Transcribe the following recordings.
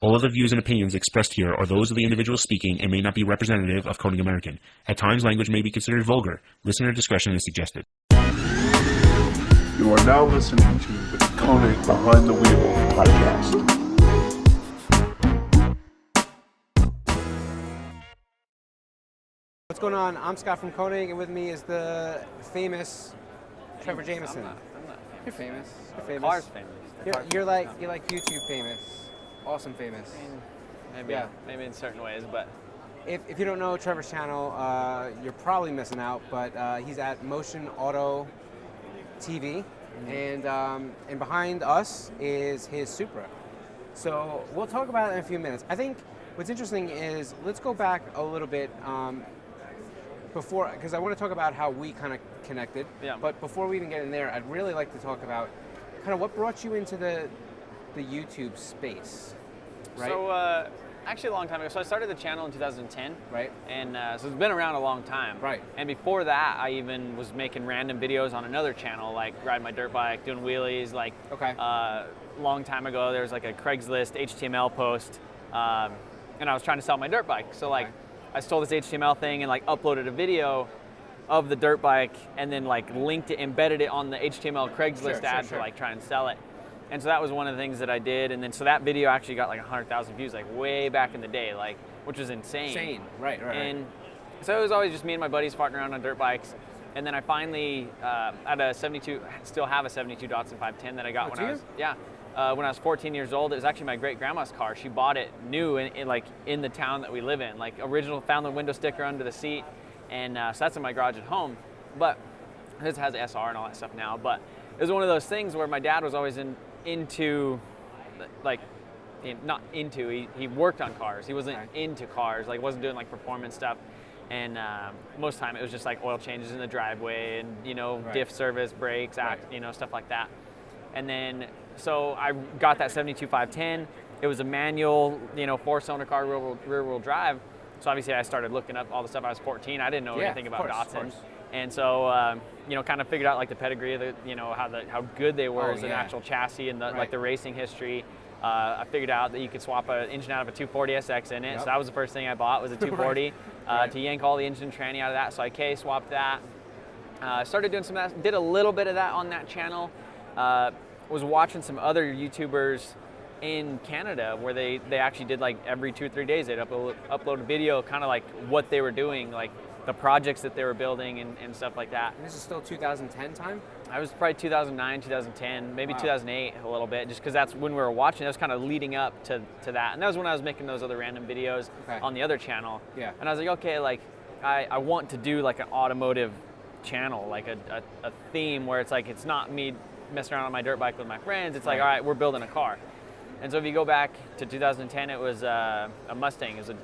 All of the views and opinions expressed here are those of the individual speaking and may not be representative of Konig American. At times, language may be considered vulgar. Listener discretion is suggested. You are now listening to the Konig Behind the Wheel podcast. What's going on? I'm Scott from Konig, and with me is the famous Trevor Jameson. I'm not. You're famous. You're The famous. car's famous. You're like YouTube famous. Awesome famous. Maybe, Yeah. maybe in certain ways, but If you don't know Trevor's channel, you're probably missing out. But he's at Motionautotv, and behind us is his Supra. So we'll talk about it in a few minutes. I think what's interesting is let's go back a little bit. Before, because I want to talk about how we kind of connected. Yeah. But before we even get in there, I'd really like to talk about kind of what brought you into the YouTube space, right? So actually a long time ago. So I started the channel in 2010. Right. And so it's been around a long time. Right. And before that, I even was making random videos on another channel, like riding my dirt bike, doing wheelies. Like Okay. Long time ago, there was like a Craigslist HTML post, and I was trying to sell my dirt bike. So like. Okay. I stole this HTML thing and like uploaded a video of the dirt bike and then like linked it, embedded it on the HTML Craigslist ad to like try and sell it. And so that was one of the things that I did. And then so that video actually got like 100,000 views, like way back in the day, like, which was insane. Right. And so it was always just me and my buddies farting around on dirt bikes. And then I finally had a 72, still have a 72 Datsun 510 that I got when I was, when I was 14 years old. It was actually my great grandma's car. She bought it new in the town that we live in. Like original, found the window sticker under the seat, and so that's in my garage at home. But it has SR and all that stuff now. But it was one of those things where my dad was always into, like, not into. He worked on cars. He wasn't into cars. Like wasn't doing like performance stuff. And most of the time it was just like oil changes in the driveway and diff service, brakes, stuff like that. And then so I got that 72 510. It was a manual, 4-cylinder car, rear-wheel drive. So obviously I started looking up all the stuff. I was 14. I didn't know anything about Datsun. And so, kind of figured out like the pedigree of the, how good they were as an actual chassis and like the racing history. I figured out that you could swap an engine out of a 240 SX in it. So that was the first thing I bought was a 240 to yank all the engine and tranny out of that. So I K-swapped that. Started doing some of that, did a little bit of that on that channel. Was watching some other YouTubers in Canada where they actually did like every 2 or 3 days they'd upload a video, kind of like what they were doing, like the projects that they were building and stuff like that. And this is still 2010 time? I was probably 2009, 2010, maybe 2008 a little bit, just because that's when we were watching. That was kind of leading up to that. And that was when I was making those other random videos on the other channel. Yeah. And I was like, okay, like I want to do like an automotive channel, like a theme where it's like, it's not me messing around on my dirt bike with my friends. It's like, all right, we're building a car. And so if you go back to 2010, it was a Mustang. It was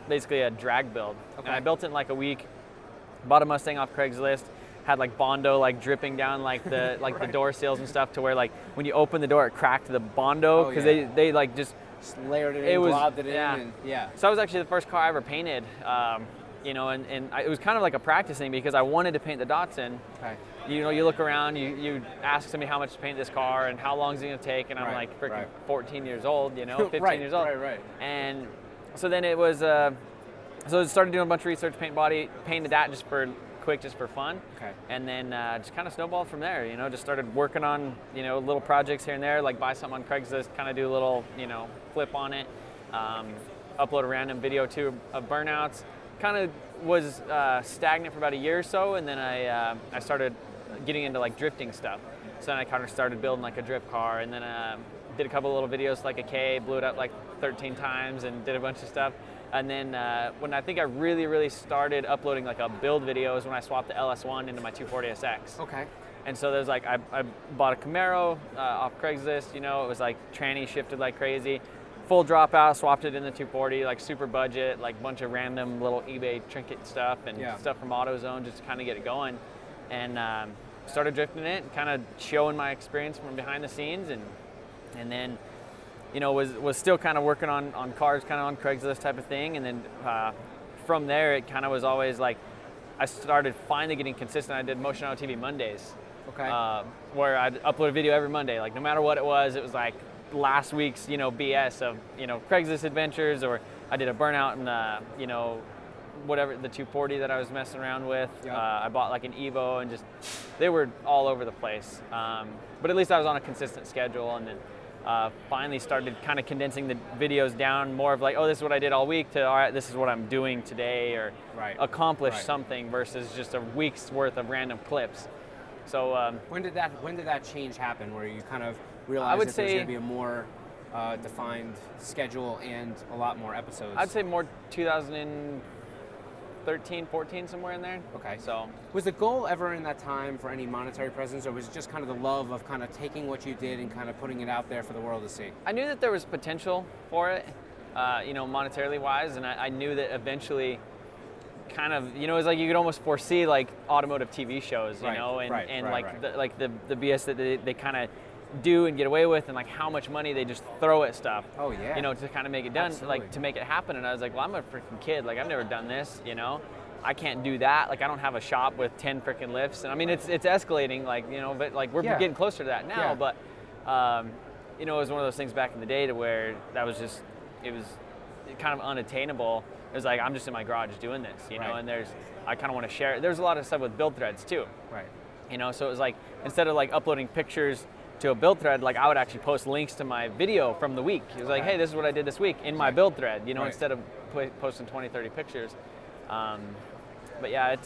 basically a drag build. And I built it in like a week, bought a Mustang off Craigslist, had like Bondo like dripping down like the the door sills and stuff to where like when you open the door it cracked the Bondo because they like just layered it in, globbed it in. And, So that was actually the first car I ever painted. It was kind of like a practice thing because I wanted to paint the Datsun. Okay. You look around, you ask somebody how much to paint this car and how long is it going to take, and I'm like freaking 14 years old, 15 years old. Right. And so then it was, so I started doing a bunch of research, painted that just for fun. Okay. And then just kind of snowballed from there, just started working on, little projects here and there, like buy something on Craigslist, kind of do a little, flip on it, upload a random video too of burnouts. Kind of was stagnant for about a year or so, and then I started getting into like drifting stuff. So then I kind of started building like a drift car, and then did a couple little videos like a K, blew it up like 13 times, and did a bunch of stuff. And then when I think I really started uploading like a build video is when I swapped the LS1 into my 240 SX. Okay. And so there's like I bought a Camaro off Craigslist. It was like tranny shifted like crazy. Full dropout, swapped it in the 240, like super budget, like bunch of random little eBay trinket stuff and stuff from AutoZone just to kind of get it going. And started drifting it, kind of showing my experience from behind the scenes, and then was still kind of working on cars, kind of on Craigslist type of thing. And then from there, it kind of was always like I started finally getting consistent. I did Motionautotv Mondays, where I'd upload a video every Monday. Like no matter what it was like last week's, BS of, Craigslist adventures, or I did a burnout in, whatever, the 240 that I was messing around with. Yep. I bought like an Evo, and just, they were all over the place. But at least I was on a consistent schedule, and then finally started kind of condensing the videos down more of like, oh, this is what I did all week, to, all right, this is what I'm doing today, or accomplish something, versus just a week's worth of random clips. So when did that change happen, where you kind of realized that there's going to be a more defined schedule and a lot more episodes? I'd say more 2013, 14, somewhere in there. Okay. So was the goal ever in that time for any monetary presence, or was it just kind of the love of kind of taking what you did and kind of putting it out there for the world to see? I knew that there was potential for it, monetarily wise, and I knew that eventually, kind of, it was like you could almost foresee like automotive TV shows, the BS that they kind of do and get away with, and like how much money they just throw at stuff. Oh yeah. To kind of make it done, like to make it happen. And I was like, well, I'm a freaking kid. Like I've never done this. I can't do that. Like I don't have a shop with 10 freaking lifts. And I mean, it's escalating. Like but like we're getting closer to that now. Yeah. But it was one of those things back in the day to where that was just, it was kind of unattainable. It was like, I'm just in my garage doing this, and I kind of want to share it. There's a lot of stuff with build threads too. Right. So it was like, instead of like uploading pictures to a build thread, like I would actually post links to my video from the week. It was like, hey, this is what I did this week in my build thread, instead of posting 20, 30 pictures. But yeah,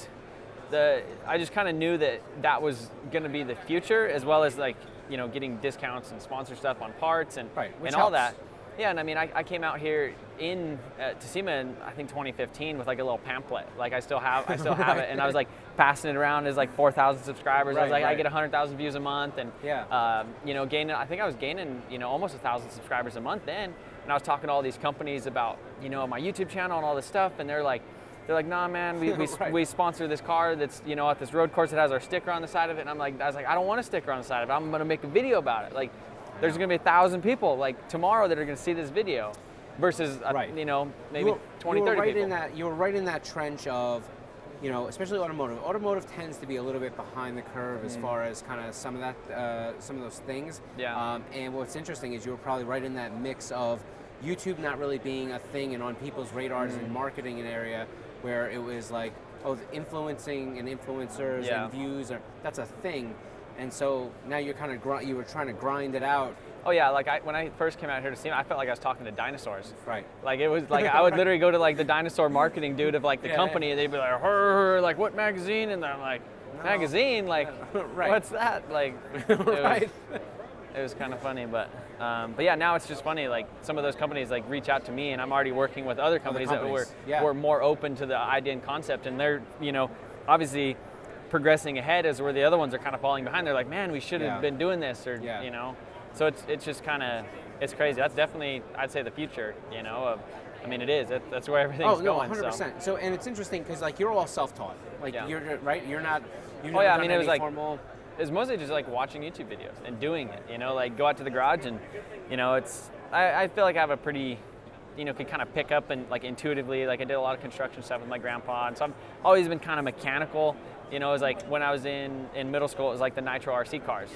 I just kind of knew that was going to be the future, as well as like, getting discounts and sponsor stuff on parts and all that. Yeah, and I mean, I came out here to SEMA in, I think, 2015 with like a little pamphlet. Like I still have it, and I was like passing it around as like 4,000 subscribers. I was like, I get 100,000 views a month, and gaining. I think I was gaining, almost 1,000 subscribers a month then. And I was talking to all these companies about, my YouTube channel and all this stuff, and they're like, nah, man, we sponsor this car that's, at this road course that has our sticker on the side of it. And I was like, I don't want a sticker on the side of it. I'm gonna make a video about it. Like, there's going to be 1,000 people like tomorrow that are going to see this video, versus maybe 20, 30 people. You were right in that trench of, especially automotive. Automotive tends to be a little bit behind the curve as far as kind of some of those things. Yeah. And what's interesting is you were probably right in that mix of YouTube not really being a thing and on people's radars and marketing an area where it was like, influencing and influencers and views that's a thing. And so now you're kind of you were trying to grind it out. Oh yeah, like when I first came out here to see him, I felt like I was talking to dinosaurs. Right. Like it was like I would literally go to like the dinosaur marketing dude of like the company, and they'd be like, like what magazine? And I'm like, magazine? Like, what's that? Like, it was kind of funny, but yeah, now it's just funny. Like some of those companies like reach out to me, and I'm already working with other companies that were more open to the idea and concept, and they're obviously progressing ahead, as where the other ones are kind of falling behind. They're like, man, we should have been doing this, or so it's just kind of, it's crazy. That's definitely, I'd say, the future, it is. That's where everything's going. 100%. So, and it's interesting because like you're all self-taught. Like you're right. You're not. It was like formal. It was mostly just like watching YouTube videos and doing it. Like go out to the garage and, it's. I feel like I have a pretty, can kind of pick up and like intuitively. Like I did a lot of construction stuff with my grandpa, and so I've always been kind of mechanical. It was like when I was in middle school, it was like the nitro RC cars,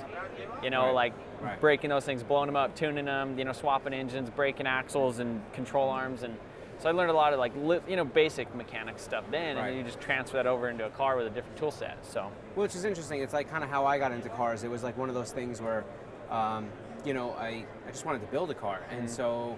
breaking those things, blowing them up, tuning them, swapping engines, breaking axles and control arms. And so I learned a lot of like, basic mechanics stuff then, and then you just transfer that over into a car with a different tool set. So, which is interesting. It's like kind of how I got into cars. It was like one of those things where, I just wanted to build a car. And so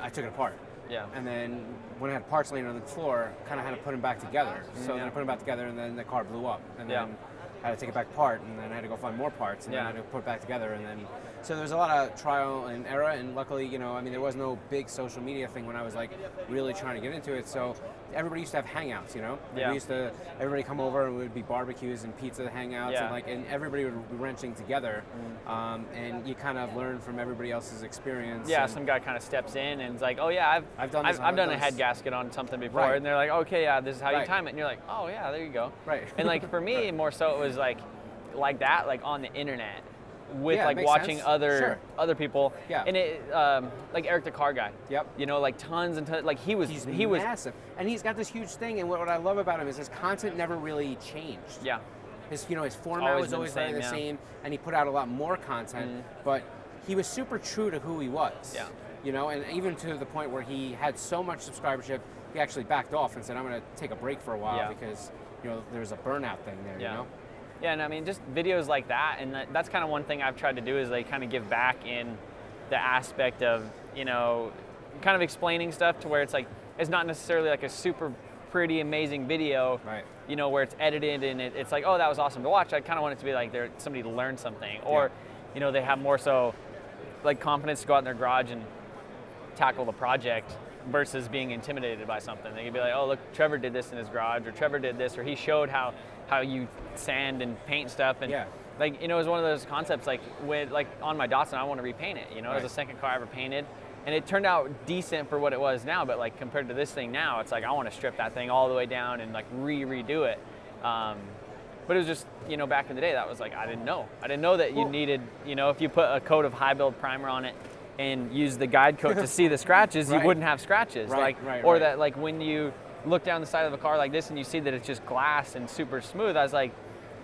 I took it apart. Yeah. And then when I had parts laying on the floor, kind of had to put them back together. So then I put them back together, and then the car blew up. And then I had to take it back apart, and then I had to go find more parts, and then I had to put it back together. And then, so there was a lot of trial and error, and luckily, there was no big social media thing when I was like really trying to get into it. So everybody used to have hangouts, We used to, everybody come over, and it would be barbecues and pizza hangouts, and everybody would be wrenching together. And you kind of learn from everybody else's experience. Yeah, some guy kind of steps in and is like, oh yeah, I've done a head gasket on something before, and they're like, okay, yeah, this is how you time it, and you're like, oh yeah, there you go. Right. And like for me, more so it was like that, like on the internet, with like watching other people. Yeah. And it like Eric the car guy. Yep. Like tons and tons. Like he was massive, and he's got this huge thing. And what I love about him is his content never really changed. Yeah. His format was always the same, and he put out a lot more content. But he was super true to who he was. Yeah. You know, and even to the point where he had so much subscribership, he actually backed off and said, I'm going to take a break for a while because, you know, there's a burnout thing there, you know? Yeah, and I mean, just videos like that, and that's kind of one thing I've tried to do is like kind of give back in the aspect of, you know, kind of explaining stuff to where it's like, it's not necessarily like a super pretty, amazing video, right, you know, where it's edited and it's like, oh, that was awesome to watch. I kind of want it to be like there's somebody to learn something, or, you know, they have more so like confidence to go out in their garage and tackle the project versus being intimidated by something. They could be like, oh, look, Trevor did this in his garage, or Trevor did this, or he showed how you sand and paint stuff. And like, you know, it was one of those concepts like with like on my Datsun, I want to repaint it, you know, it was the second car I ever painted. And it turned out decent for what it was now, but like compared to this thing now, it's like I want to strip that thing all the way down and like redo it. But it was just, you know, back in the day, that was like, I didn't know that you needed, you know, if you put a coat of high build primer on it and use the guide coat to see the scratches, you wouldn't have scratches. That like when you look down the side of a car like this and you see that it's just glass and super smooth, I was like,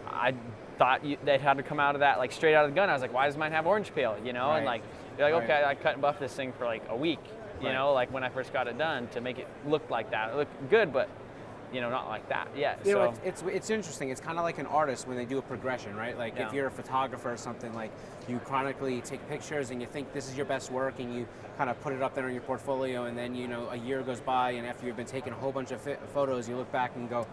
I thought they had to come out of that like straight out of the gun. I was like, why does mine have orange peel, you know? And like, you're like, okay, I cut and buffed this thing for like a week, you know, like when I first got it done to make it look like that. It looked good, but you know, not like that yet. You know, it's interesting. It's kind of like an artist when they do a progression, right? Like if you're a photographer or something, like you chronically take pictures and you think this is your best work and you kind of put it up there in your portfolio, and then, you know, a year goes by and after you've been taking a whole bunch of photos, you look back and go,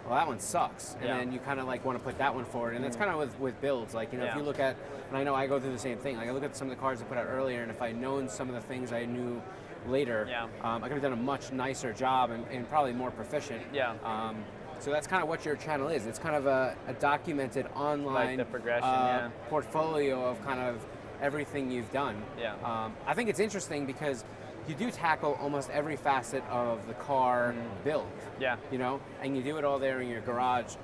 well, that one sucks. And then you kind of like want to put that one forward. And that's kind of with builds. Like, you know, if you look at, and I know I go through the same thing, like I look at some of the cars I put out earlier, and if I'd known some of the things I knew later, I could have done a much nicer job and probably more proficient. So that's kind of what your channel is. It's kind of a documented online like the progression, portfolio of kind of everything you've done. I think it's interesting because you do tackle almost every facet of the car build. You know, and you do it all there in your garage.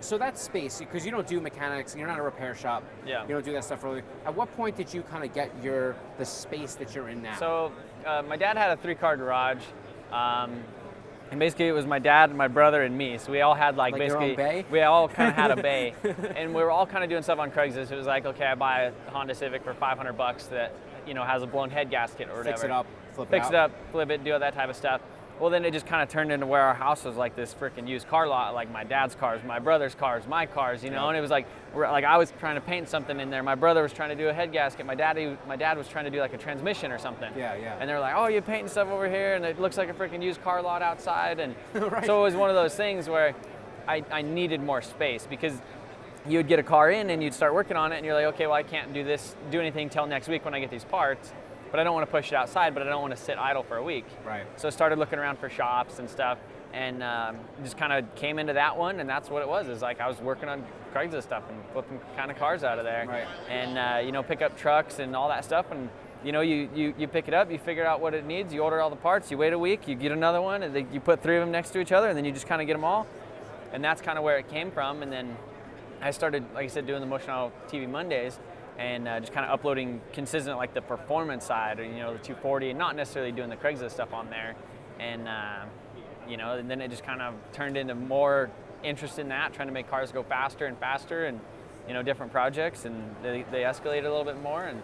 So that's space, because you don't do mechanics, you're not a repair shop. You don't do that stuff really. At what point did you kind of get the space that you're in now? So my dad had a 3-car garage. And basically it was my dad and my brother and me. So we all had like basically, your own bay? We all kind of had a bay. And we were all kind of doing stuff on Craigslist. It was like, okay, I buy a Honda Civic for $500 that, you know, has a blown head gasket or whatever. Fix it up, flip it, do all that type of stuff. Well, then it just kind of turned into where our house was like this freaking used car lot, like my dad's cars, my brother's cars, my cars, you know, and it was like I was trying to paint something in there. My brother was trying to do a head gasket. My dad was trying to do like a transmission or something. And they were like, oh, you're painting stuff over here, and it looks like a freaking used car lot outside. And so it was one of those things where I needed more space, because you would get a car in and you'd start working on it, and you're like, okay, well, I can't do anything till next week when I get these parts. But I don't want to push it outside, but I don't want to sit idle for a week. So I started looking around for shops and stuff, and just kind of came into that one, and that's what it was. Is like I was working on Craigslist stuff and flipping kind of cars out of there, and you know, pick up trucks and all that stuff, and you know, you pick it up, you figure out what it needs, you order all the parts, you wait a week, you get another one, and you put 3 of them next to each other, and then you just kind of get them all, and that's kind of where it came from. And then I started, like I said, doing the Motionautotv Mondays, and just kind of uploading consistent, like the performance side, or, you know, the 240, and not necessarily doing the Craigslist stuff on there. And you know, and then it just kind of turned into more interest in that, trying to make cars go faster and faster, and, you know, different projects, and they escalated a little bit more, and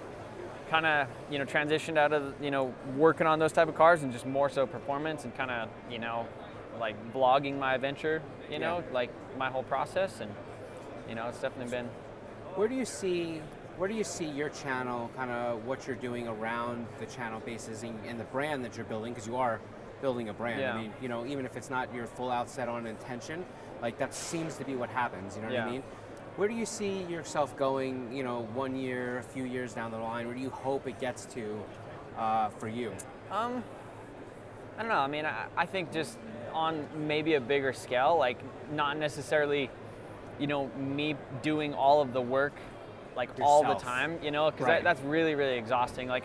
kind of, you know, transitioned out of, you know, working on those type of cars and just more so performance, and kind of, you know, like vlogging my adventure, you know, like my whole process. And, you know, it's definitely been. Where do you see your channel, kind of what you're doing around the channel basis and the brand that you're building, because you are building a brand. I mean, you know, even if it's not your full out set on intention, like that seems to be what happens, you know what I mean? Where do you see yourself going, you know, 1 year, a few years down the line? Where do you hope it gets to for you? I don't know. I mean, I think just on maybe a bigger scale, like not necessarily, you know, me doing all of the work like yourself all the time, you know, because that's really, really exhausting. Like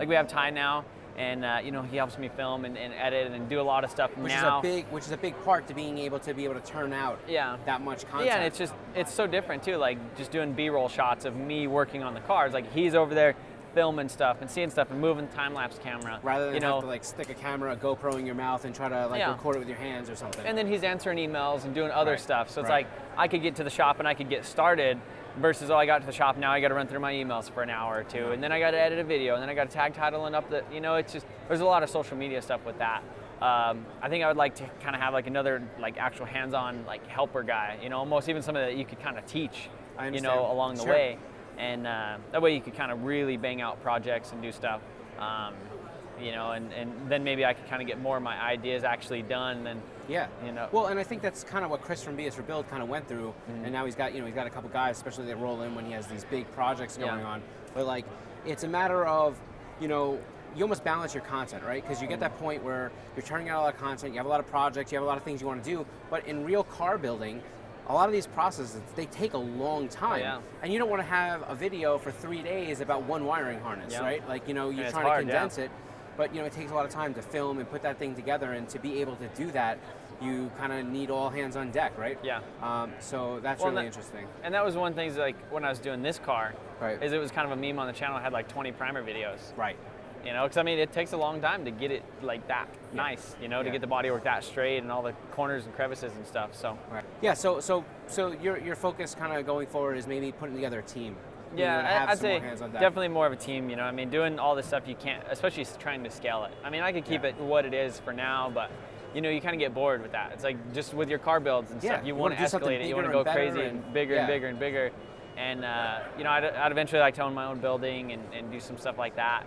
we have Ty now, and you know, he helps me film and edit and do a lot of stuff which now. Which is a big part to being able to turn out that much content. Yeah, and it's so different too. Like just doing B-roll shots of me working on the cars. Like he's over there filming stuff and seeing stuff and moving the time-lapse camera. Rather than have to like stick a camera, a GoPro in your mouth and try to like record it with your hands or something. And then he's answering emails and doing other stuff. So it's like I could get to the shop and I could get started, versus, oh, I got to the shop, now I got to run through my emails for an hour or two, and then I got to edit a video, and then I got to tag title and up the, it's just, there's a lot of social media stuff with that. I think I would like to kind of have like another like actual hands-on like helper guy, almost even something that you could kind of teach, along the way, and that way you could kind of really bang out projects and do stuff, and then maybe I could kind of get more of my ideas actually done. And well, and I think that's kind of what Chris from BS for Build kind of went through, and now he's got a couple guys, especially that roll in when he has these big projects going on. But like, it's a matter of you almost balance your content, right? Because you get that point where you're turning out a lot of content, you have a lot of projects, you have a lot of things you want to do, but in real car building, a lot of these processes, they take a long time. And you don't want to have a video for 3 days about one wiring harness, right? Like, you're trying to condense it, but it takes a lot of time to film and put that thing together, and to be able to do that, you kind of need all hands on deck, right? So that's really interesting. And that was one thing, like when I was doing this car, is it was kind of a meme on the channel. I had like 20 primer videos. Because I mean, it takes a long time to get it like that nice, to get the bodywork that straight and all the corners and crevices and stuff. So so your focus kind of going forward is maybe putting together a team. I'd say definitely more of a team. I mean, doing all this stuff you can't, especially trying to scale it. I mean, I could keep it what it is for now, but you kind of get bored with that. It's like just with your car builds and stuff, you want to escalate it, you want to go crazy and bigger and bigger and bigger. And I'd eventually like to own my own building and do some stuff like that.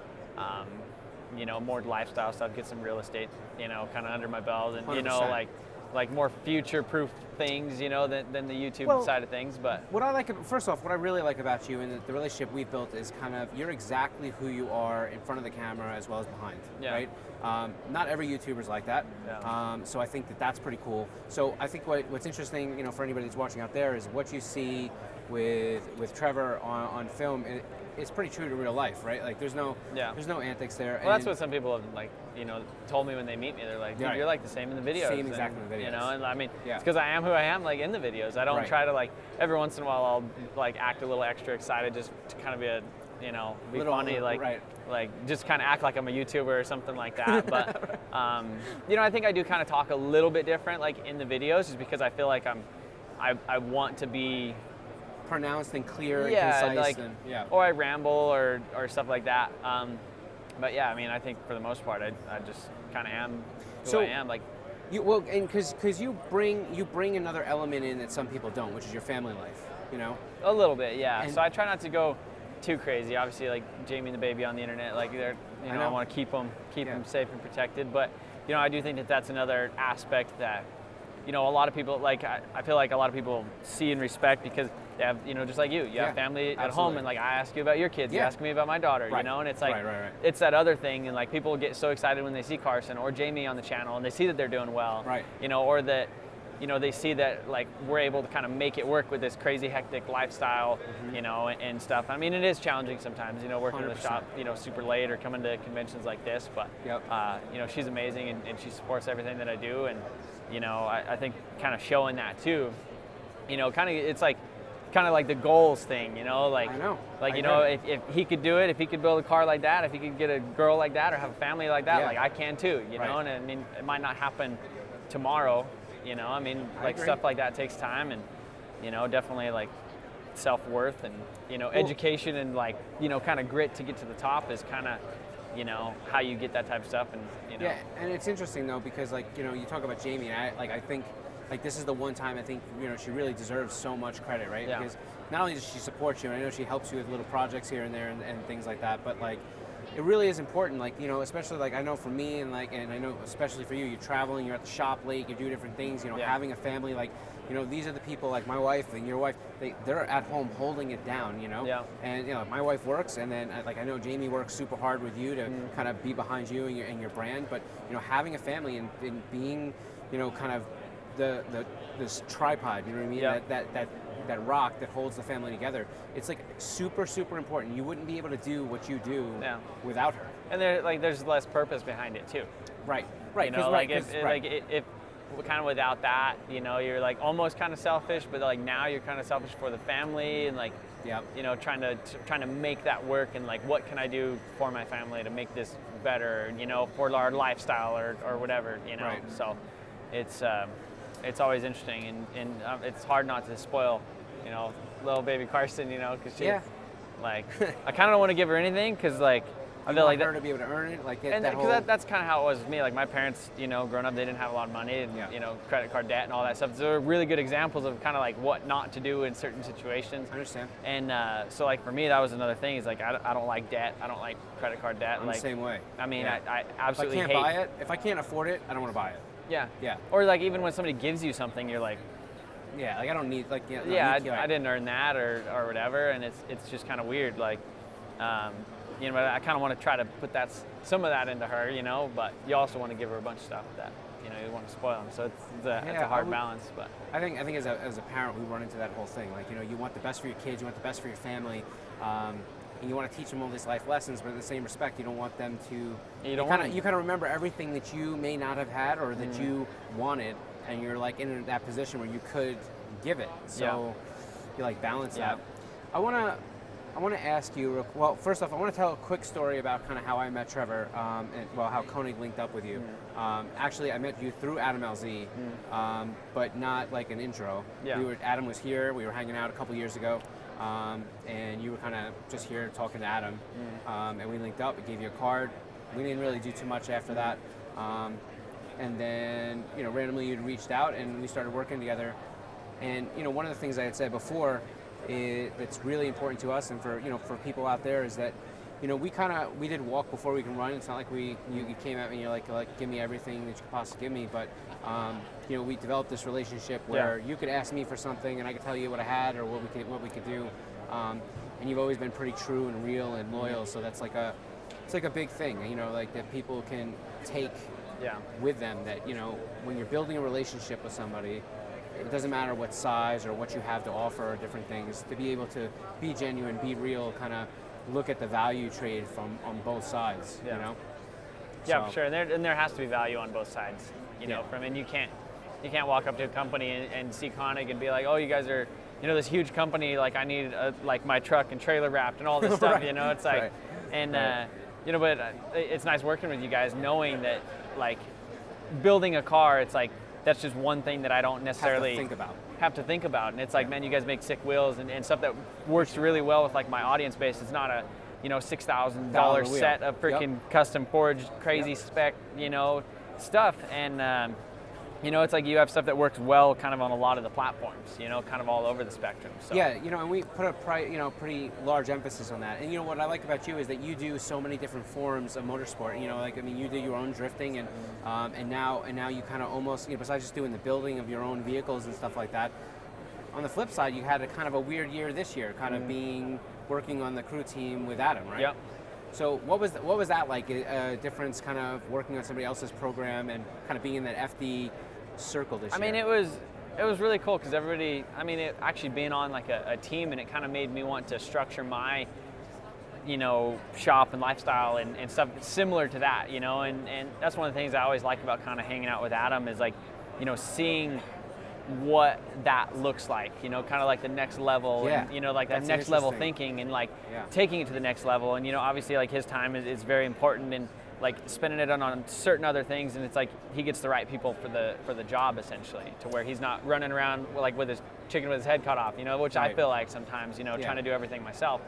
More lifestyle stuff, get some real estate, kind of under my belt, and 100%. like more future-proof things, than the YouTube side of things. But what I like, first off, what I really like about you and the relationship we've built is kind of you're exactly who you are in front of the camera as well as behind, right? Not every YouTuber's like that, so I think that's pretty cool. So I think what's interesting, for anybody that's watching out there, is what you see with Trevor on film. It's pretty true to real life, right? Like there's no antics there. Well, that's what some people have told me when they meet me. They're like, dude, you're like the same in the videos. Same exactly in the videos. And I mean, it's because I am who I am, like in the videos. I don't try to every once in a while I'll like act a little extra excited just to kind of be be funny, like just kind of act like I'm a YouTuber or something like that. But I think I do kind of talk a little bit different like in the videos, just because I feel like I want to be pronounced and clear and concise, or I ramble or stuff like that. But I mean, I think for the most part, I just kind of am who I am. Like, and because you bring another element in that some people don't, which is your family life. A little bit, so I try not to go too crazy. Obviously, like Jamie and the baby on the internet, like they're, I want to keep them safe and protected. But I do think that's another aspect that a lot of people, like I feel like a lot of people see and respect, because they have, just like you have family at home, and like I ask you about your kids, you ask me about my daughter, and it's like, it's that other thing, and like people get so excited when they see Carson or Jamie on the channel, and they see that they're doing well, or that, they see that like we're able to kind of make it work with this crazy hectic lifestyle, and stuff. I mean, it is challenging sometimes, working 100%. In the shop, super late, or coming to conventions like this, but she's amazing, and she supports everything that I do, and I think kind of showing that too, it's like kind of like the goals thing, like I know. Like if he could do it, if he could build a car like that, if he could get a girl like that or have a family like that, like I can too, know. And I mean, it might not happen tomorrow, I mean, like stuff like that takes time, and definitely like self-worth and education and like kind of grit to get to the top is kind of how you get that type of stuff. And and it's interesting though, because like you talk about Jamie, and I think like this is the one time I think she really deserves so much credit, right? Because not only does she support you, and I know she helps you with little projects here and there and things like that, but like it really is important, like especially like I know for me, and I know especially for you, you're traveling, you're at the shop late, you do different things, having a family, like these are the people, like my wife and your wife, they're at home holding it down, and my wife works, and then like I know Jamie works super hard with you to kind of be behind you and your brand, but having a family and being kind of this tripod, you know what I mean, that rock that holds the family together, it's like super important. You wouldn't be able to do what you do without her. And there's less purpose behind it too. Right. If kind of without that, you're like almost kind of selfish, but like now you're kind of selfish for the family, and like trying to make that work, and like what can I do for my family to make this better, for our lifestyle or whatever, So it's always interesting, and it's hard not to spoil little baby Carson, you know, because she, Yeah. like, I kind of don't want to give her anything because, like, I You feel want like her that, to be able to earn it, like get and that because whole. that's kind of how it was with me. Like my parents, you know, growing up, they didn't have a lot of money and, Yeah. you know, credit card debt and all that stuff. So they're really good examples of kind of like what not to do in certain situations. I understand. And so like for me, that was another thing. Is like I don't like debt. I don't like credit card debt. I'm like the same way. I mean, Yeah. I If I absolutely can't hate. buy it, if I can't afford it, I don't want to buy it. Yeah. Yeah. Or like even when somebody gives you something, you're like, Yeah, like I don't need like yeah, I didn't earn that or whatever, and it's just kind of weird. Like, you know, I kind of want to try to put some of that into her, you know, but you also want to give her a bunch of stuff that, you know, you want to spoil them. So it's a hard balance, but. I think as a parent, we run into that whole thing. Like, you know, you want the best for your kids, you want the best for your family, and you want to teach them all these life lessons, but in the same respect, you don't want them to. You kind of remember everything that you may not have had or that you wanted, and you're like in that position where you could give it. So you like balance that. I want to ask you, well, first off, I want to tell a quick story about kind of how I met Trevor, and how Konig linked up with you. Actually, I met you through Adam LZ, but not like an intro. Yeah. Adam was here, we were hanging out a couple years ago, and you were kind of just here talking to Adam, and we linked up, I gave you a card. We didn't really do too much after that. And then, you know, randomly you'd reached out and we started working together. And, you know, one of the things I had said before that's really important to us and for, you know, for people out there is that, you know, we did walk before we can run. It's not like you came at me and you're like, give me everything that you could possibly give me. But, you know, we developed this relationship where you could ask me for something and I could tell you what I had or what we could do. And you've always been pretty true and real and loyal. So that's it's like a big thing, you know, like that people can take with them, that, you know, when you're building a relationship with somebody, it doesn't matter what size or what you have to offer or different things, to be able to be genuine, be real, kind of look at the value trade on both sides, you know? Yeah, for sure. And there has to be value on both sides, you know, and you can't walk up to a company and see Konig and be like, oh, you guys are, you know, this huge company, like I need like my truck and trailer wrapped and all this stuff, you know, it's like, you know, but it's nice working with you guys, knowing that, like, building a car, it's like, that's just one thing that I don't necessarily have to think about. And it's like, man, you guys make sick wheels and stuff that works really well with like my audience base. It's not a, you know, $6,000 set of freaking custom forged, crazy spec, you know, stuff. And, you know, it's like you have stuff that works well kind of on a lot of the platforms, you know, kind of all over the spectrum. So. Yeah, you know, and we put a pretty large emphasis on that. And, you know, what I like about you is that you do so many different forms of motorsport. You know, like, I mean, you do your own drifting and now you kind of almost, you know, besides just doing the building of your own vehicles and stuff like that, on the flip side, you had a kind of a weird year this year, kind of working on the crew team with Adam, right? Yep. So what was that like, a difference kind of working on somebody else's program and kind of being in that FD circle this year? I mean, it was really cool because everybody, I mean, it actually being on like a team, and it kind of made me want to structure my, you know, shop and lifestyle and stuff similar to that, you know, and that's one of the things I always like about kind of hanging out with Adam is like, you know, seeing what that looks like, you know, kind of like the next level, and, you know, like that next level thinking and like taking it to the next level. And, you know, obviously like his time is very important, and like spending it on certain other things, and it's like he gets the right people for the job essentially, to where he's not running around like with his chicken with his head cut off, you know, which I feel like sometimes, you know, trying to do everything myself.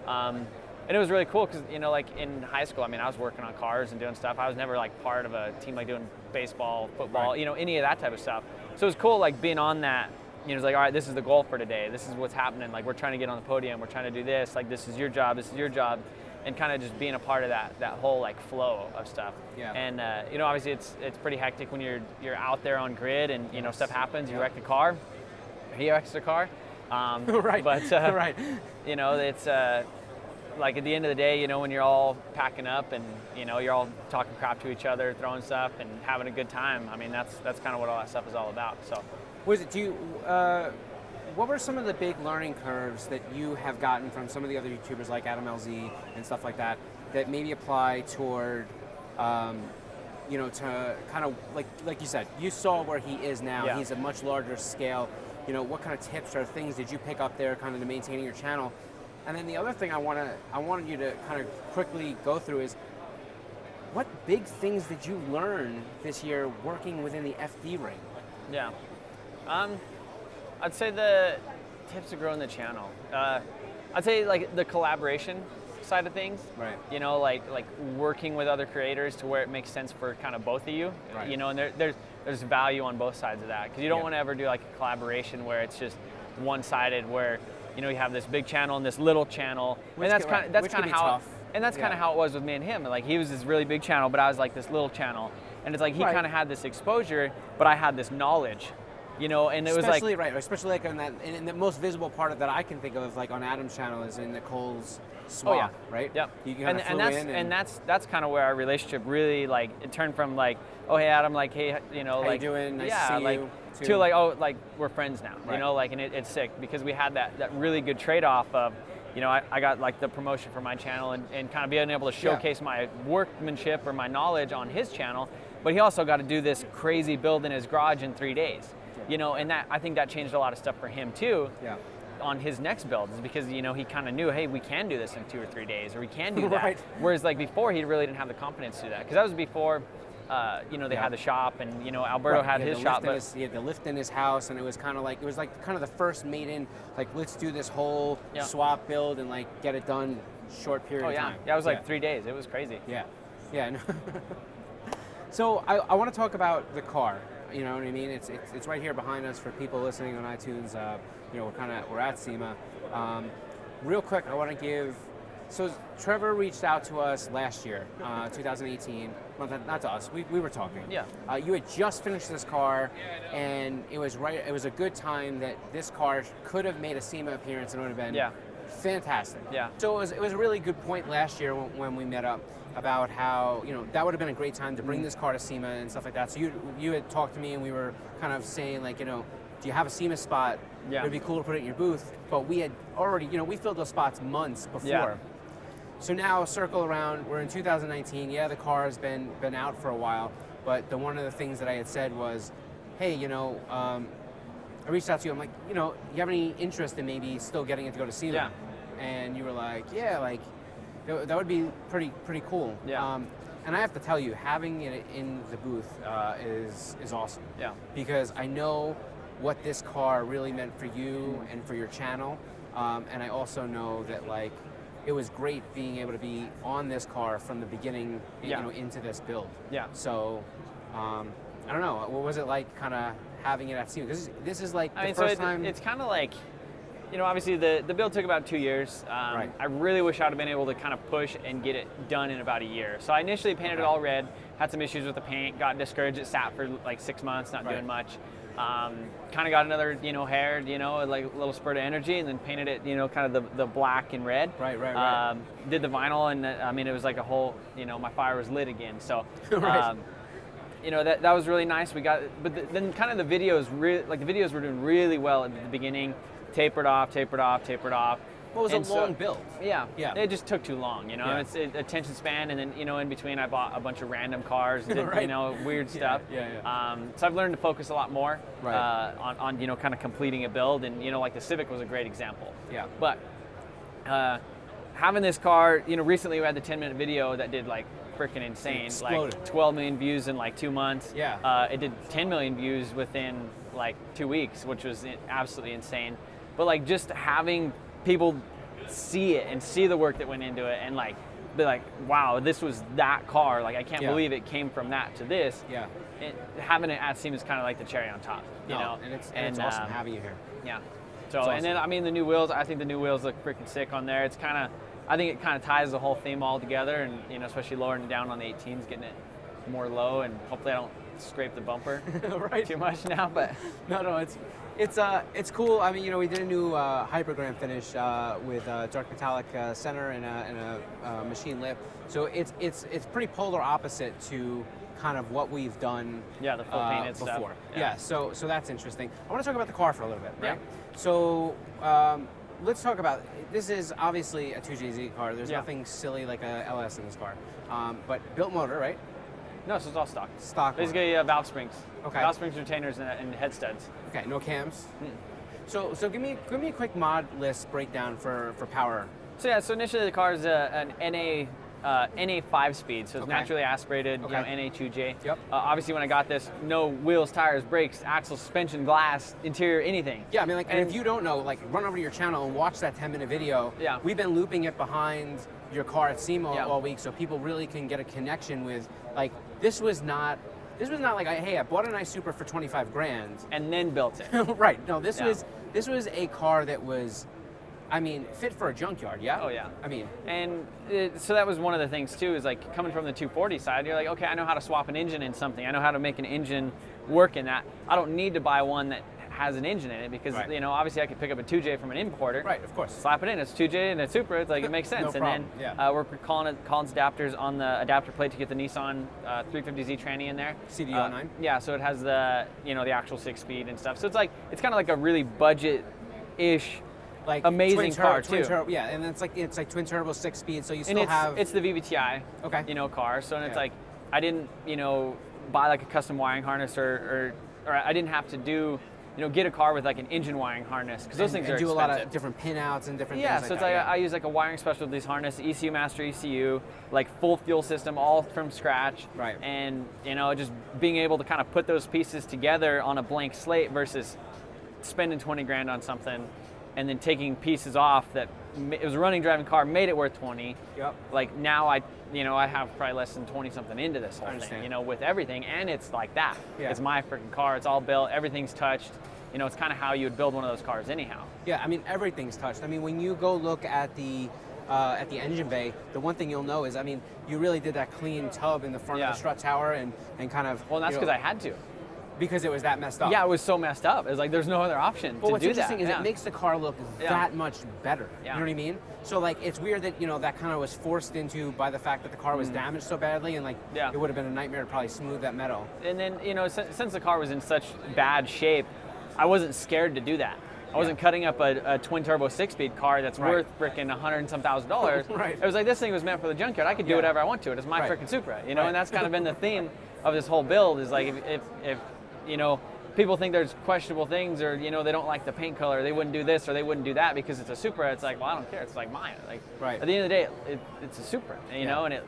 And it was really cool because, you know, like in high school, I mean, I was working on cars and doing stuff. I was never like part of a team like doing baseball, football, you know, any of that type of stuff. So it was cool, like being on that. You know, it's like, all right, this is the goal for today. This is what's happening. Like, we're trying to get on the podium. We're trying to do this. Like, this is your job. This is your job. And kind of just being a part of that whole like flow of stuff. Yeah. And you know, obviously it's pretty hectic when you're out there on grid and, you know, stuff happens. You wreck a car. He wrecks a car. Right. But right. You know, it's like at the end of the day, you know, when you're all packing up and, you know, you're all talking crap to each other, throwing stuff and having a good time. I mean, that's kind of what all that stuff is all about. So. What were some of the big learning curves that you have gotten from some of the other YouTubers like Adam LZ and stuff like that maybe apply toward, you know, to kind of like you said, you saw where he is now. Yeah. He's a much larger scale. You know, what kind of tips or things did you pick up there, kind of to maintaining your channel? And then the other thing I wanted you to kind of quickly go through is, what big things did you learn this year working within the FD ring? Yeah. I'd say the Tips to growing the channel. I'd say like the collaboration side of things. Right. You know, like working with other creators to where it makes sense for kind of both of you. Right. You know, and there's value on both sides of that, because you don't Yeah. want to ever do like a collaboration where it's just one-sided, where you know you have this big channel and this little channel, Which and that's could- kind right, of that's which kind could of be how tough. and that's kind Yeah. of how it was with me and him. Like he was this really big channel, but I was like this little channel, and it's like he Right. kind of had this exposure, but I had this knowledge. You know, and it was like, Especially, right, especially like in the most visible part of that I can think of, like on Adam's channel, is in Nicole's swap, oh yeah, right? Yep. You kind of flew in that's kind of where our relationship really, like, it turned from like, oh hey Adam, like, hey, you know, How like, you doing? Nice yeah, to see like, you, to like, oh, like we're friends now, Right. you know, like, and it's sick because we had that really good trade-off of, you know, I got like the promotion for my channel and kind of being able to showcase my workmanship or my knowledge on his channel, but he also got to do this crazy build in his garage in 3 days. You know, and I think that changed a lot of stuff for him too. Yeah. On his next builds, is because, you know, he kind of knew, hey, we can do this in 2 or 3 days, or we can do that. Right. Whereas like before, he really didn't have the confidence to do that, because that was before, you know, they Yeah. had the shop, and you know, Alberto Right, had he his the shop, lift in but he had the lift in his house, and it was kind of like the first maiden, like, let's do this whole Yeah. swap build and like get it done short period oh of yeah, time. yeah, it was like 3 days. It was crazy. Yeah, yeah. No. So I want to talk about the car. You know what I mean? It's right here behind us for people listening on iTunes. You know, we're at SEMA. Real quick, I want to give. So Trevor reached out to us last year, 2018. Well, not to us. We were talking. Yeah. You had just finished this car, and it was right. It was a good time that this car could have made a SEMA appearance, and it would have been fantastic. Yeah. So it was a really good point last year when we met up about how, you know, that would have been a great time to bring this car to SEMA and stuff like that. So you had talked to me, and we were kind of saying, like, you know, do you have a SEMA spot? Yeah. It'd be cool to put it in your booth. But we had already, you know, we filled those spots months before. Yeah. So now circle around, we're in 2019. Yeah, the car has been out for a while, but one of the things that I had said was, hey, you know, I reached out to you. I'm like, you know, you have any interest in maybe still getting it to go to SEMA? Yeah. And you were like, yeah, like that would be pretty cool. Yeah. And I have to tell you, having it in the booth is awesome. Yeah. Because I know what this car really meant for you and for your channel, and I also know that, like, it was great being able to be on this car from the beginning, you know, into this build. Yeah. So, I don't know, what was it like, kind of having it at SEMA? Because this is like the first time. It's kind of like, you know, obviously the build took about 2 years. Right. I really wish I'd have been of kind of push and get it done in about a year. So I initially painted it all red, had some issues with the paint, got discouraged. It sat for like 6 months, not doing much. Kind of got another, you know, hair, you know, like a little spurt of energy, and then painted it, you know, kind of the black and red. Right. Did the vinyl, and I mean, it was like a whole, you know, my fire was lit again. So, Right. you know, that was really nice. We got, but then kind of the videos were doing really well at the beginning. Tapered off. Well, it was And a long build. Yeah, Yeah. It just took too long, you know. Yeah. It's attention span, and then, you know, in between I bought a bunch of random cars, did, Right. you know, weird stuff. Yeah. So I've learned to focus a lot more Right. on, you know, kind of completing a build, and, you know, like the Civic was a great example. Yeah. But having this car, you know, recently we had the 10-minute video that did like freaking insane, Exploded. like 12 million views in like 2 months. Yeah. It did 10 million views within like 2 weeks, which was absolutely insane. But like just having people see it and see the work that went into it, and like be like, wow, this was that car. Like, I can't believe it came from that to this. Yeah. Having it at SEMA is kind of like the cherry on top, you know. And it's awesome having you here. Yeah. So, It's and then, I mean, the new wheels, I think the new wheels look freaking sick on there. It's kind of, I think it kind of ties the whole theme all together, and, you know, especially lowering it down on the 18s, getting it more low, and hopefully I don't scrape the bumper Right. too much now, but. No, it's cool. I mean, you know, we did a new hypergram finish with dark metallic center and a machine lip. So it's pretty polar opposite to kind of what we've done. Yeah, the full painted before. stuff. Yeah. So that's interesting. I want to talk about the car for a little bit, right? Yeah. So let's talk about. This is obviously a 2JZ car. There's Yeah. nothing silly like a LS in this car, but built motor, right? No, so it's all stock. Stock. Basically, valve springs. Okay. Valve springs, retainers, and head studs. Okay, no cams. So give me a quick mod list breakdown for power. So yeah, so initially the car is an NA NA 5-speed, so it's Okay. naturally aspirated, Okay. NA 2J. Yep. Obviously, when I got this, no wheels, tires, brakes, axle, suspension, glass, interior, anything. Yeah, I mean, like, and if you don't know, like, run over to your channel and watch that 10-minute video. Yeah. We've been looping it behind your car at SEMA Yeah. all week, so people really can get a connection with, like, this was not like, hey, I bought a nice Supra for 25 grand. And then built it. Right. No, this Yeah. was a car that was, I mean, fit for a junkyard. Yeah. Oh, yeah. I mean, And so that was one of the things too, is like coming from the 240 side, you're like, okay, I know how to swap an engine in something. I know how to make an engine work in that. I don't need to buy one that has an engine in it because, Right. you know, obviously I could pick up a 2J from an importer. right, of course. Slap it in, it's 2J and a Supra, it's like, it makes sense. No and problem, then yeah. we're calling Collins adapters on the adapter plate to get the Nissan 350Z tranny in there. CD09? Yeah, so it has the, you know, the actual 6-speed and stuff. So it's like, it's kind of like a really budget-ish, Like amazing car twin too. turbo, yeah, and it's like twin turbo 6-speed, so you still And have. it's the VVTi, Okay. you know, car. So it's Yeah. like, I didn't, you know, buy like a custom wiring harness or I didn't have to do, you know, get a car with like an engine wiring harness because those things and are do expensive. a lot of different pinouts and different Yeah, things so like it's that. like I use like a wiring specialties harness, ECU master ECU, like full fuel system, all from scratch. Right. And you know, just being able to kind of put those pieces together on a blank slate versus spending 20 grand on something and then taking pieces off that it was a running driving car, made it worth 20. Yep. Like now I have probably less than 20 something into this whole thing, understand. you know, with everything, and it's like that. Yeah. It's my freaking car. It's all built. Everything's touched. You know, it's kind of how you would build one of those cars anyhow. Yeah, I mean, everything's touched. I mean, when you go look at the engine bay, the one thing you'll know is, I mean, you really did that clean tub in the front of Yeah. the strut tower and kind of. Well, that's you because know, I had to. because it was that messed up. Yeah, it was so messed up. It was like there's no other option But to what's do interesting that. is Yeah. it makes the car look Yeah. that much better. Yeah. You know what I mean? So like, it's weird that, you know, that kind of was forced into by the fact that the car was damaged so badly, and like, Yeah. it would have been a nightmare to probably smooth that metal. And then, you know, since the car was in such bad shape, I wasn't scared to do that. I wasn't cutting up a twin turbo 6-speed car that's Right. worth freaking $100 and some thousand. Right. It was like, this thing was meant for the junkyard. I could do Yeah. whatever I want to it. It's my Right. freaking Supra, you know. Right. And that's kind of been the theme of this whole build. Is like, if you know, people think there's questionable things, or you know, they don't like the paint color, they wouldn't do this or they wouldn't do that because it's a Supra. It's like, well, I don't care. It's like mine. Like, Right. at the end of the day, it's a Supra, you Yeah. know, and it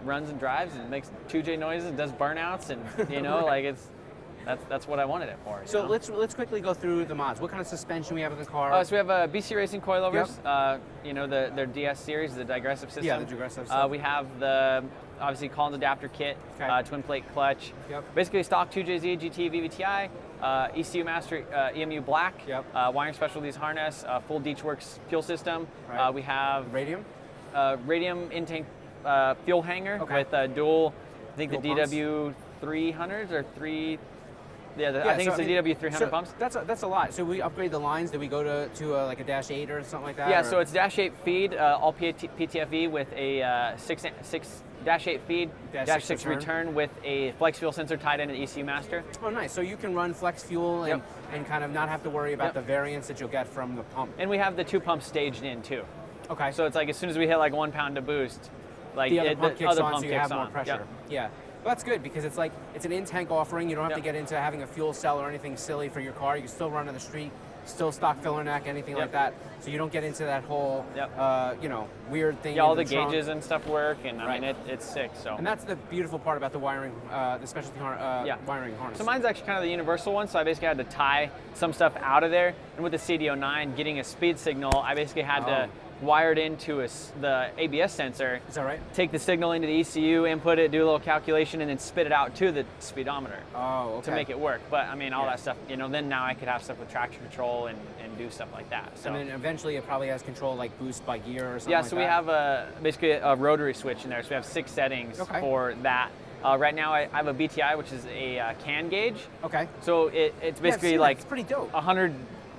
runs and drives and makes 2J noises, does burnouts, and you know, like it's. That's what I wanted it for. You So know? let's quickly go through the mods. What kind of suspension we have in the car? So we have BC Racing coilovers. You know, their DS series, the digressive system. Yeah, the digressive stuff. We have the obviously Collins adapter kit, Okay. twin plate clutch. Yep. Basically stock 2JZ GT VVTi, ECU Master EMU black. Yep. Wiring specialties harness, full Deechworks fuel system. Right. We have Radium? radium in-tank fuel hanger Okay. with dual. I think Dual the pumps? DW 300s or three. Yeah, I think so, it's the DW 300 pumps. That's a lot. So we upgrade the lines. Did we go to like a dash 8 or something like that? Yeah, or? so it's dash 8 feed, all PTFE with a six dash 8 feed, Dash 6 6 return with a flex fuel sensor tied in an ECU Master. Oh, nice. So you can run flex fuel and, Yep. and kind of not have to worry about Yep. the variance that you'll get from the pump. And we have the 2 pumps staged in too. Okay. So it's like as soon as we hit like 1 pound to boost, like the other pump kicks other on, pump so you kicks have more on. pressure. Yep. Yeah. Well, that's good because it's like it's an in-tank offering. You don't have to Yep. get into having a fuel cell or anything silly for your car. You can still run on the street, still stock filler neck, anything like Yep. that. So you don't get into that whole, Yep. you know, weird thing. Yeah, all in the trunk. gauges and stuff work, and I Right. mean it's sick. So. And that's the beautiful part about the wiring, the specialty Yeah. wiring harness. So mine's actually kind of the universal one, so I basically had to tie some stuff out of there. And with the CD09 getting a speed signal, I basically had to wire it into the ABS sensor, Is that right? take the signal into the ECU, input it, do a little calculation, and then spit it out to the speedometer Oh, okay. to make it work. But I mean, all Yeah. that stuff, you know, then now I could have stuff with traction control and do stuff like that. So. And then eventually it probably has control like boost by gear or something Yeah, like so that. we have basically a rotary switch in there. So we have 6 settings Okay. for that. Right now I have a BTI, which is a can gauge. Okay. So it's Yeah, I've basically seen that. like It's pretty dope. 100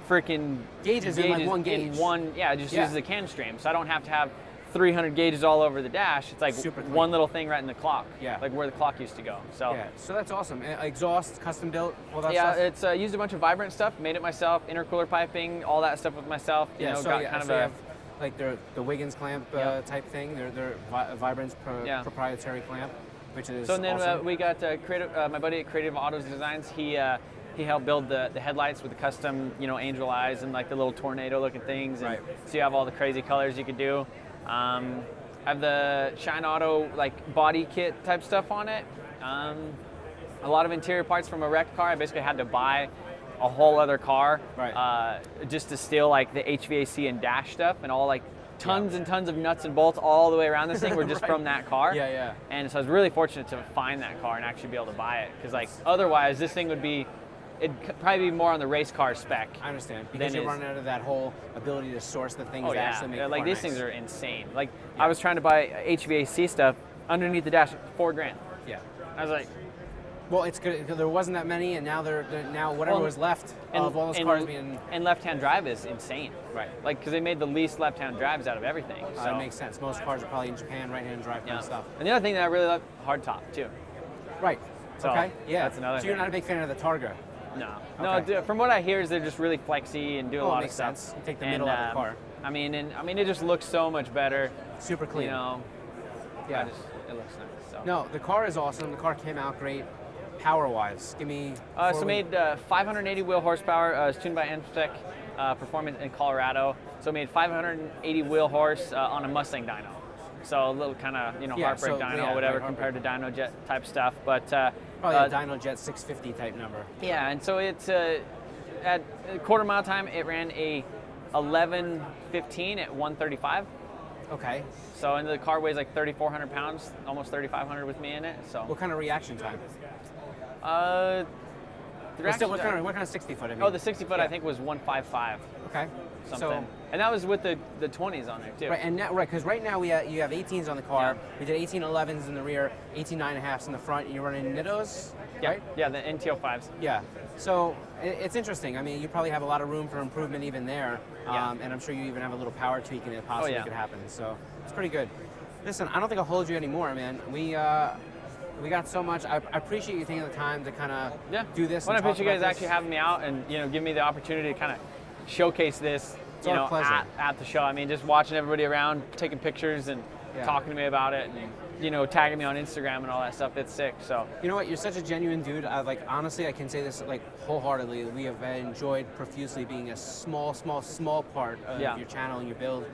freaking Gauges in, like, one gauge. It just Yeah. uses a can stream. So I don't have to have 300 gauges all over the dash. It's like Super clean. one little thing right in the clock. Yeah. Like where the clock used to go. So Yeah, so that's awesome. Exhaust, custom built, all that yeah, stuff. it's used a bunch of vibrant stuff, made it myself, intercooler piping, all that stuff with myself. You know, so got yeah, kind so of you a have like the Wiggins clamp Yeah. type thing. They're Vibrant's Yeah. proprietary clamp, which is So and then awesome. we got my buddy at Creative Autos Designs. He helped build the headlights with the custom, you know, angel eyes and like the little tornado looking things. And Right. So you have all the crazy colors you could do. I have the Shine Auto like body kit type stuff on it. A lot of interior parts from a wrecked car. I basically had to buy a whole other car just to steal like the HVAC and dash stuff, and all like tons and tons of nuts and bolts all the way around this thing were just from that car. Yeah. And so I was really fortunate to find that car and actually be able to buy it, because like otherwise this thing would be, it'd probably be more on the race car spec. I understand, because you're running out of that whole ability to source the things that actually make the like car these nice. things are insane. Like I was trying to buy HVAC stuff underneath the dash, $4,000. Yeah. I was like, well, it's good because there wasn't that many, and now they're now whatever was left of all those cars being. And left-hand drive is insane. Right. Like, because they made the least left-hand drives out of everything. So That makes sense. Most cars are probably in Japan, right-hand drive kind of stuff. And the other thing that I really love, hardtop too. Right. So okay. Yeah. that's another So you're thing. not a big fan of the Targa. No. Okay. No. From what I hear, is they're just really flexy and do a lot of makes stuff. sense. You take the middle out of the car. I mean, it just looks so much better. Super clean. You know. Yeah. It looks nice. So. No, the car is awesome. The car came out great. Power-wise, give me. So made 580 wheel horsepower. It's tuned by Amtech Performance in Colorado. So made 580 wheel horse on a Mustang dyno. So a little kind of heartbreak dyno, whatever, compared to dyno jet type stuff. But probably a dyno jet 650 type number. Yeah, and so it's at a quarter mile time it ran a 11:15 at 135. Okay. So and the car weighs like 3,400 pounds, almost 3,500 with me in it. So. What kind of reaction time? What kind of 60 foot? I mean? Oh, the 60 foot I think was 155. Okay. Something. So, and that was with the 20s on there too. right, and because right now you have 18s on the car. We did 1811s in the rear, 18 9.5s in the front. You're running Nittos, right? Yeah, the NTO5s. Yeah. So it's interesting. I mean, you probably have a lot of room for improvement even there. And I'm sure you even have a little power tweaking that possibly could happen. So it's pretty good. Listen, I don't think I'll hold you anymore, man. We got so much. I appreciate you taking the time to kind of do this. Well, I appreciate you guys this. actually having me out and give me the opportunity to kind of showcase this. At the show. I mean, just watching everybody around, taking pictures and talking to me about it, and tagging me on Instagram and all that stuff. It's sick. So you know what? You're such a genuine dude. Honestly, I can say this wholeheartedly. We have enjoyed profusely being a small part of your channel and your build.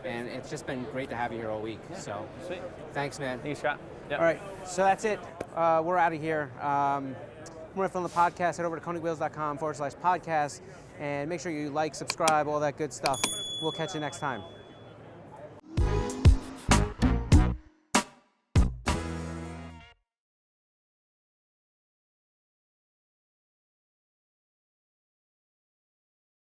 And it's just been great to have you here all week. So sweet. Thanks, man. Thanks, Scott. Yep. All right, so that's it. We're out of here. More info on the podcast. Head over to konigwheels.com/podcast, and make sure you like, subscribe, all that good stuff. We'll catch you next time.